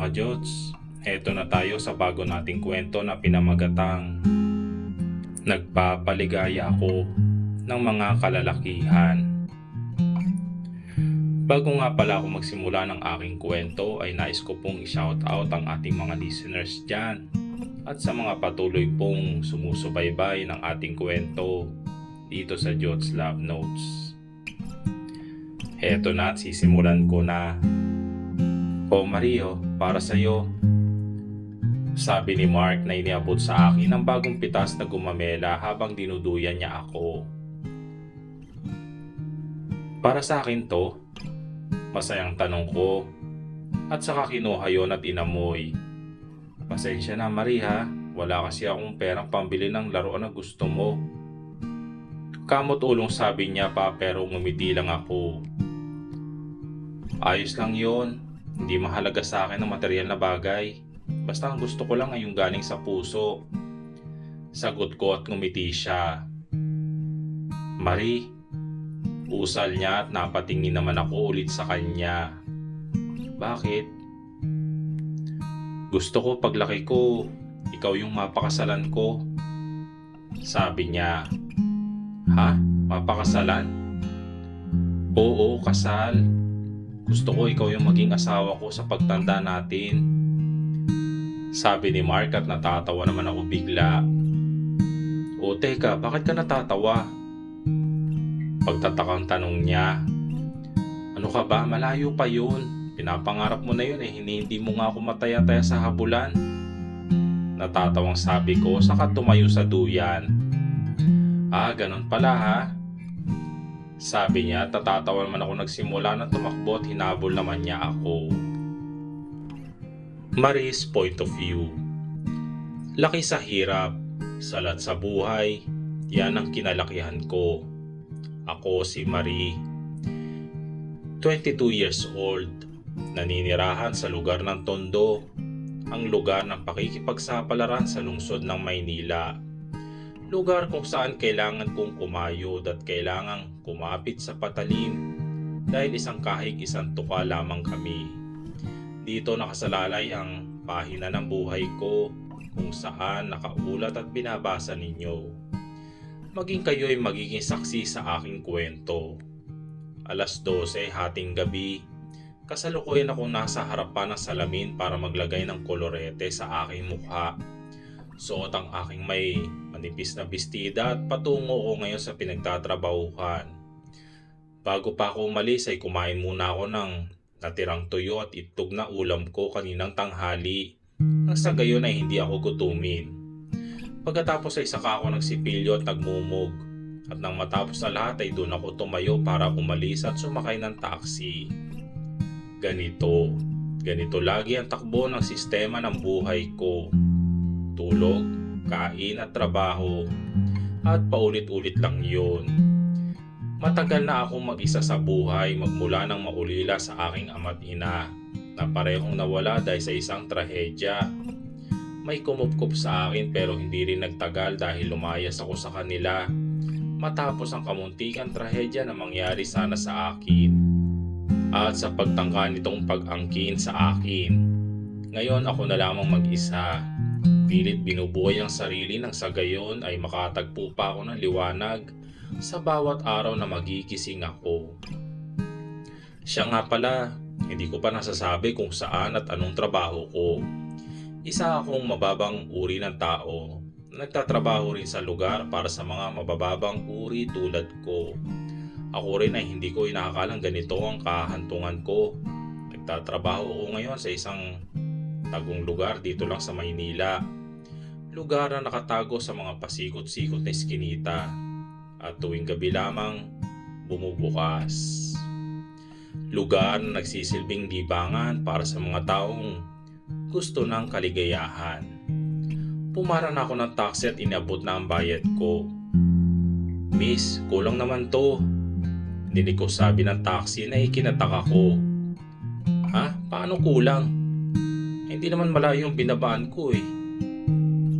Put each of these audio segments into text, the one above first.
mga ka-Jots, eto na tayo sa bago nating kwento na pinamagatang Nagpapaligaya ako ng mga kalalakihan. Bago nga pala ako magsimula ng aking kwento ay nais ko pong i-shoutout ang ating mga listeners dyan at sa mga patuloy pong sumusubaybay ng ating kwento dito sa Jots Love Notes. Eto na at sisimulan ko na. O Mario, para sa'yo. Sabi ni Mark na iniabot sa akin ang bagong pitas na gumamela habang dinuduyan niya ako. Para sa akin to, masayang tanong ko at saka kinuha yon at inamoy. Pasensya na Maria, wala kasi akong perang pambili ng laruan na gusto mo. Kamot ulong sabi niya pa pero ngumiti lang ako. Ayos lang yon. Hindi mahalaga sa akin ang material na bagay. Basta ang gusto ko lang ay yung galing sa puso. Sagot ko at ngumiti siya. Marie, usal niya at napatingin naman ako ulit sa kanya. Bakit? Gusto ko paglaki ko, ikaw yung mapakasalan ko. Sabi niya. Ha? Mapakasalan? Oo, kasal. Gusto ko ikaw yung maging asawa ko sa pagtanda natin. Sabi ni Mark at natatawa naman ako bigla. O teka, bakit ka natatawa? Pagtatakang tanong niya. Ano ka ba? Malayo pa yun. Pinapangarap mo na yun eh. Hindi mo nga ako mataya-taya sa habulan. Natatawang sabi ko saka tumayo sa duyan. Ah, ganun pala ha. Sabi niya at natatawa naman ako nagsimula na tumakbo at hinabol naman niya ako. Marie's point of view. Laki sa hirap, salat sa buhay, yan ang kinalakihan ko. Ako si Marie. 22 years old, naninirahan sa lugar ng Tondo, ang lugar ng pakikipagsapalaran sa lungsod ng Maynila. Lugar kung saan kailangan kong kumayod at kailangang kumapit sa patalim dahil isang kahig isang tuka lamang kami. Dito nakasalalay ang pahina ng buhay ko kung saan nakaulat at binabasa ninyo. Maging kayo ay magiging saksi sa aking kwento. Alas 12 hating gabi, kasalukuyan akong nasa harapan ng salamin para maglagay ng kolorete sa aking mukha. Suot ang aking may manipis na bestida at patungo ko ngayon sa pinagtatrabahuhan. Bago pa ako umalis ay kumain muna ako ng natirang tuyo at itlog na ulam ko kaninang tanghali. Nang sa gayon ay hindi ako gutumin. Pagkatapos ay saka ako nagsipilyo at nagmumog. At nang matapos na lahat ay doon ako tumayo para umalis at sumakay ng taxi. Ganito lagi ang takbo ng sistema ng buhay ko. Tulog, kain at trabaho at paulit-ulit lang yun. Matagal na akong mag-isa sa buhay magmula nang maulila sa aking ama't ina na parehong nawala dahil sa isang trahedya. May kumupkup sa akin pero hindi rin nagtagal dahil lumayas ako sa kanila matapos ang kamuntikang trahedya na mangyari sana sa akin at sa pagtangka nitong pag-angkin sa akin. Ngayon ako na lamang mag-isa. Pilit binubuhay ang sarili nang sa gayon ay makatagpo pa ako ng liwanag sa bawat araw na magigising ako. Siya nga pala, hindi ko pa nasasabi kung saan at anong trabaho ko. Isa akong mababang uri ng tao. Nagtatrabaho rin sa lugar para sa mga mabababang uri tulad ko. Ako rin ay hindi ko inakalang ganito ang kahantungan ko. Nagtatrabaho ako ngayon sa isang tagong lugar dito lang sa Maynila. Lugar na nakatago sa mga pasikot-sikot na eskinita at tuwing gabi lamang bumubukas. Lugar na nagsisilbing libangan para sa mga taong gusto ng kaligayahan. Pumara na ako ng taxi at inabot na ang bayad ko. Miss, kulang naman to. Dinig ko sabi ng taxi na ikinataka ko. Ha? Paano kulang? Hindi naman malayo yung binabaan ko eh.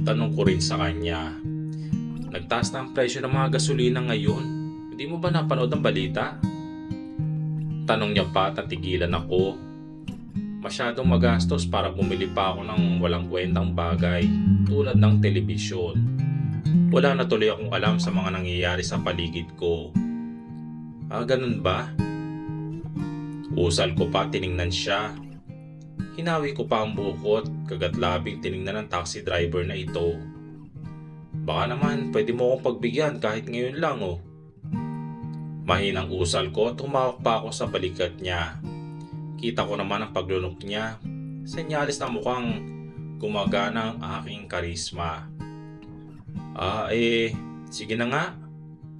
Tanong ko rin sa kanya. Nagtaas na ang presyo ng mga gasolina ngayon. Hindi mo ba napanood ang balita? Tanong niya pa at natigilan ako. Masyadong magastos para bumili pa ako ng walang kwentang bagay tulad ng telebisyon. Wala na tuloy akong alam sa mga nangyayari sa paligid ko. Ganun ba? Usal ko pa tiningnan siya. Hinawi ko pa ang bukot, kagat labing tiningnan ng taxi driver na ito. Baka naman pwede mo akong pagbigyan kahit ngayon lang oh. Mahinang usal ko at humawak pa ako sa balikat niya. Kita ko naman ang paglunok niya. Senyalis na mukhang gumagana ang aking karisma. Sige na nga.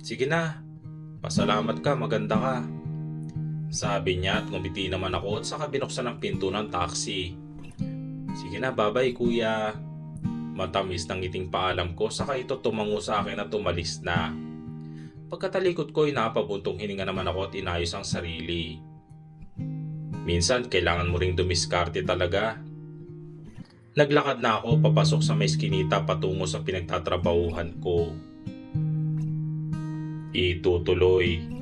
Sige na. Pasalamat ka, maganda ka. Sabi niya at ngumiti naman ako at saka binuksan ang pinto ng taxi. Sige na, bye-bye kuya. Matamis ng ngiting paalam ko saka ito tumango sa akin at tumalis na. Pagkatalikod ko ay napabuntong hininga naman ako at inayos ang sarili. Minsan kailangan mo ring dumiskarte talaga. Naglakad na ako papasok sa may eskinita patungo sa pinagtatrabahuhan ko. Itutuloy.